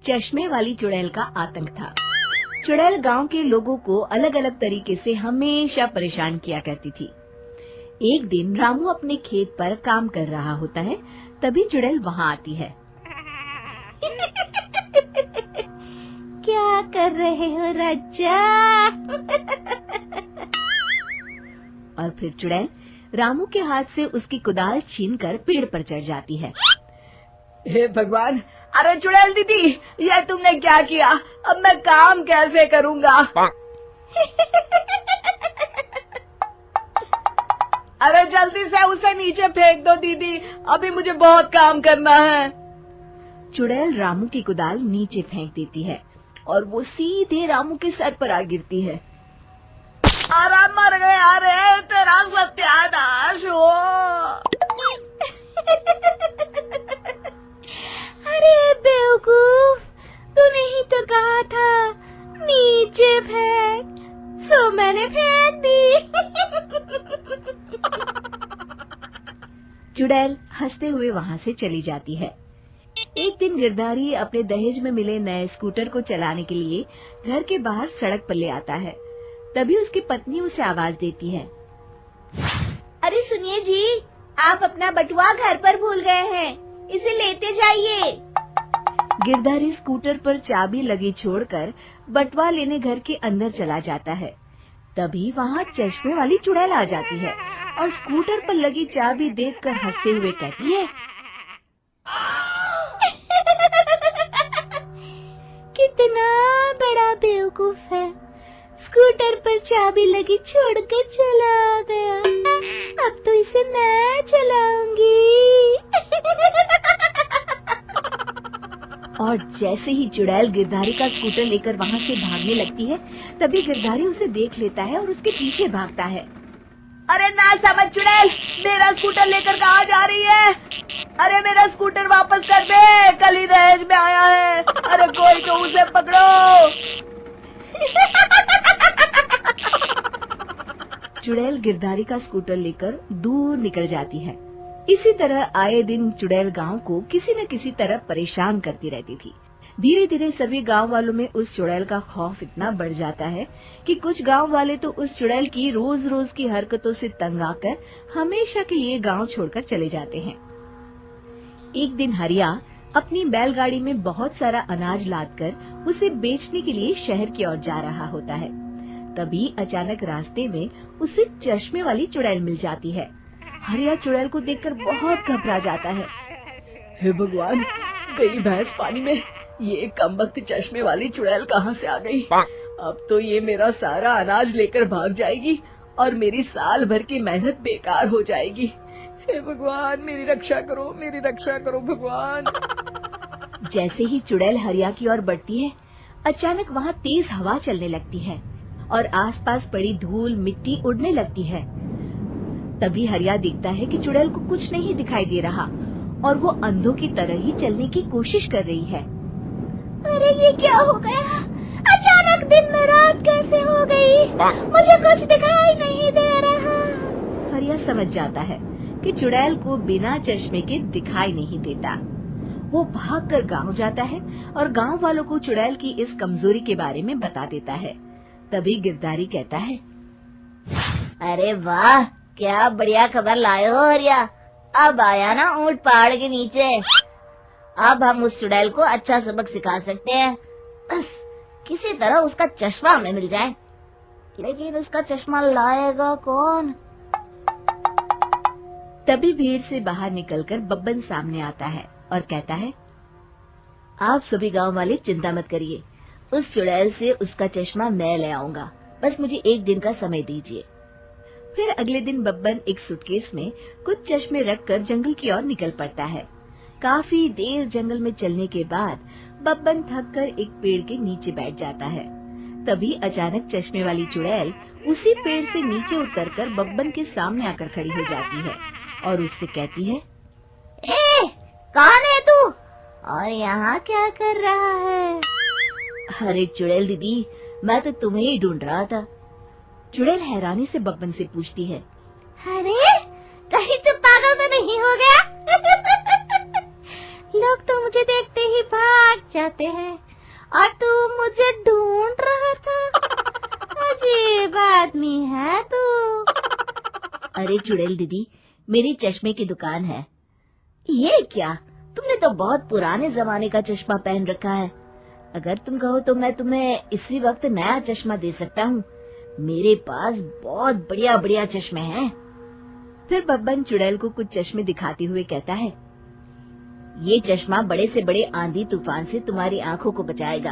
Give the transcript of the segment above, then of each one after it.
चश्मे वाली चुड़ैल का आतंक था। चुड़ैल गांव के लोगों को अलग अलग तरीके से हमेशा परेशान किया करती थी। एक दिन रामू अपने खेत पर काम कर रहा होता है, तभी चुड़ैल वहाँ आती है। क्या कर रहे हो राजा? और फिर चुड़ैल रामू के हाथ से उसकी कुदाल छीनकर पेड़ पर चढ़ जाती है। हे भगवान, अरे चुड़ैल दीदी, यह तुमने क्या किया? अब मैं काम कैसे करूँगा? अरे जल्दी से उसे नीचे फेंक दो दीदी, अभी मुझे बहुत काम करना है। चुड़ैल रामू की कुदाल नीचे फेंक देती है और वो सीधे रामू के सर पर आ गिरती है। अरे मर गया रे, तेरा सत्यानाश हो। अरे बेवकूफ, तूने ही तो कहा था नीचे फेंक, सो मैंने फेंक दी। चुड़ैल हंसते हुए वहाँ से चली जाती है। एक दिन गिरधारी अपने दहेज में मिले नए स्कूटर को चलाने के लिए घर के बाहर सड़क पर ले आता है। तभी उसकी पत्नी उसे आवाज देती है। अरे सुनिए जी, आप अपना बटुआ घर पर भूल गए हैं, इसे लेते जाइए। गिरधारी स्कूटर पर चाबी लगी छोड़कर बटुआ लेने घर के अंदर चला जाता है। तभी वहाँ चश्मे वाली चुड़ैल आ जाती है और स्कूटर पर लगी चाबी देखकर हंसते हुए कहती है, कितना बड़ा बेवकूफ है, स्कूटर पर चाबी लगी छोड़कर चला गया, अब तो इसे मैं चलाऊंगी। और जैसे ही चुड़ैल गिरधारी का स्कूटर लेकर वहाँ से भागने लगती है, तभी गिरधारी उसे देख लेता है और उसके पीछे भागता है। अरे ना समझ चुड़ैल, मेरा स्कूटर लेकर कहाँ जा रही है? अरे मेरा स्कूटर वापस कर दे, कल ही दहेज में आया है। अरे कोई तो उसे पकड़ो। चुड़ैल गिरधारी का स्कूटर लेकर दूर निकल जाती है। इसी तरह आए दिन चुड़ैल गांव को किसी न किसी तरह परेशान करती रहती थी। धीरे धीरे सभी गांव वालों में उस चुड़ैल का खौफ इतना बढ़ जाता है कि कुछ गांव वाले तो उस चुड़ैल की रोज रोज की हरकतों से तंग आकर हमेशा के लिए गांव छोड़कर चले जाते हैं। एक दिन हरिया अपनी बैलगाड़ी में बहुत सारा अनाज लादकर उसे बेचने के लिए शहर की ओर जा रहा होता है। तभी अचानक रास्ते में उसे चश्मे वाली चुड़ैल मिल जाती है। हरिया चुड़ैल को देखकर बहुत घबरा जाता है। हे भगवान, गई भैंस पानी में, ये कमबख्त चश्मे वाली चुड़ैल कहाँ से आ गई? अब तो ये मेरा सारा अनाज लेकर भाग जाएगी और मेरी साल भर की मेहनत बेकार हो जाएगी। हे भगवान, मेरी रक्षा करो भगवान। जैसे ही चुड़ैल हरिया की ओर बढ़ती है, अचानक वहाँ तेज हवा चलने लगती है और आसपास पड़ी धूल मिट्टी उड़ने लगती है। तभी हरिया देखता है कि चुड़ैल को कुछ नहीं दिखाई दे रहा और वो अंधों की तरह ही चलने की कोशिश कर रही है। अरे ये क्या हो गया? अचानक दिन में रात कैसे हो गई? मुझे कुछ दिखाई नहीं दे रहा। हरिया समझ जाता है कि चुड़ैल को बिना चश्मे के दिखाई नहीं देता। वो भागकर गांव जाता है और गांव वालों को चुड़ैल की इस कमजोरी के बारे में बता देता है। तभी गिरधारी कहता है, अरे वाह, क्या बढ़िया खबर लाए हो हरिया। अब आया ना ऊंट पहाड़ के नीचे। अब हम उस चुड़ैल को अच्छा सबक सिखा सकते हैं। बस किसी तरह उसका चश्मा हमें मिल जाए। लेकिन उसका चश्मा लाएगा कौन? तभी भीड़ से बाहर निकलकर बब्बन सामने आता है और कहता है, आप सभी गांव वाले चिंता मत करिए, उस चुड़ैल से उसका चश्मा मैं ले आऊंगा, बस मुझे एक दिन का समय दीजिए। फिर अगले दिन बब्बन एक सूटकेस में कुछ चश्मे रखकर जंगल की ओर निकल पड़ता है। काफी देर जंगल में चलने के बाद बब्बन थककर एक पेड़ के नीचे बैठ जाता है। तभी अचानक चश्मे वाली चुड़ैल उसी पेड़ से नीचे उतरकर बब्बन के सामने आकर खड़ी हो जाती है और उससे कहती है, ए, कौन है तू और यहाँ क्या कर रहा है? अरे चुड़ैल दीदी, मैं तो तुम्हें ही ढूंढ रहा था। चुड़ैल हैरानी से बब्बन से पूछती है, अरे कहीं तो पागल तो नहीं हो गया? लोग तो मुझे देखते ही भाग जाते हैं, और तू मुझे ढूंढ रहा था। अजीब आदमी है तू। अरे चुड़ैल दीदी, मेरी चश्मे की दुकान है। ये क्या, तुमने तो बहुत पुराने जमाने का चश्मा पहन रखा है। अगर तुम कहो तो मैं तुम्हें इसी वक्त नया चश्मा दे सकता हूँ। मेरे पास बहुत बढ़िया बढ़िया चश्मे हैं। फिर बब्बन चुड़ैल को कुछ चश्मे दिखाते हुए कहता है, ये चश्मा बड़े से बड़े आंधी तूफान से तुम्हारी आंखों को बचाएगा।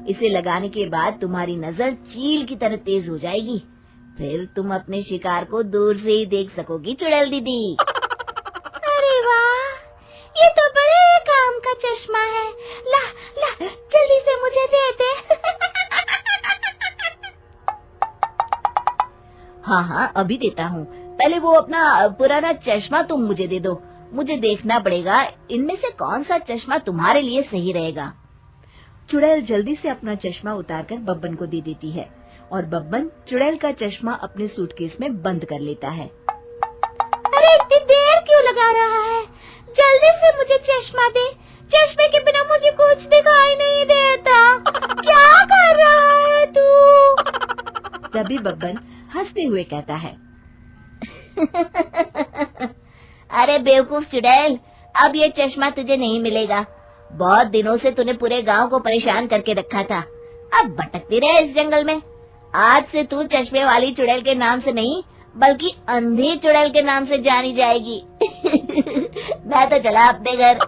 इसे लगाने के बाद तुम्हारी नजर चील की तरह तेज हो जाएगी। फिर तुम अपने शिकार को दूर से ही देख सकोगी चुड़ैल दीदी। अरे वाह, ये तो बड़े काम का चश्मा है। ला ला, जल्दी से मुझे दे दे। हाँ हाँ, अभी देता हूँ। पहले वो अपना पुराना चश्मा तुम मुझे दे दो। मुझे देखना पड़ेगा इनमें से कौन सा चश्मा तुम्हारे लिए सही रहेगा। चुड़ैल जल्दी से अपना चश्मा उतारकर बब्बन को दे देती है, और बब्बन चुड़ैल का चश्मा अपने सूटकेस में बंद कर लेता है। अरे इतनी देर क्यों लगा रहा है? जल्दी से मुझे चश्मा दे। चश्मे के बिना मुझे कुछ दिखाई नहीं देता। क्या कर रहा है तू? तभी बब्बन हंसते हुए कहता है, अरे बेवकूफ चुड़ैल, अब ये चश्मा तुझे नहीं मिलेगा। बहुत दिनों से तूने पूरे गांव को परेशान करके रखा था। अब भटकती रहे इस जंगल में। आज से तू चश्मे वाली चुड़ैल के नाम से नहीं, बल्कि अंधी चुड़ैल के नाम से जानी जाएगी। मैं तो चला अपने घर।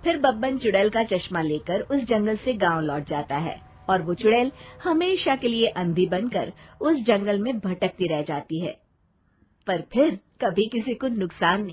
फिर बब्बन चुड़ैल का चश्मा लेकर उस जंगल से गांव लौट जाता है, और वो चुड़ैल हमेशा के लिए अंधी बनकर उस जंगल में भटकती रह जाती है, पर फिर कभी किसी को नुकसान नहीं।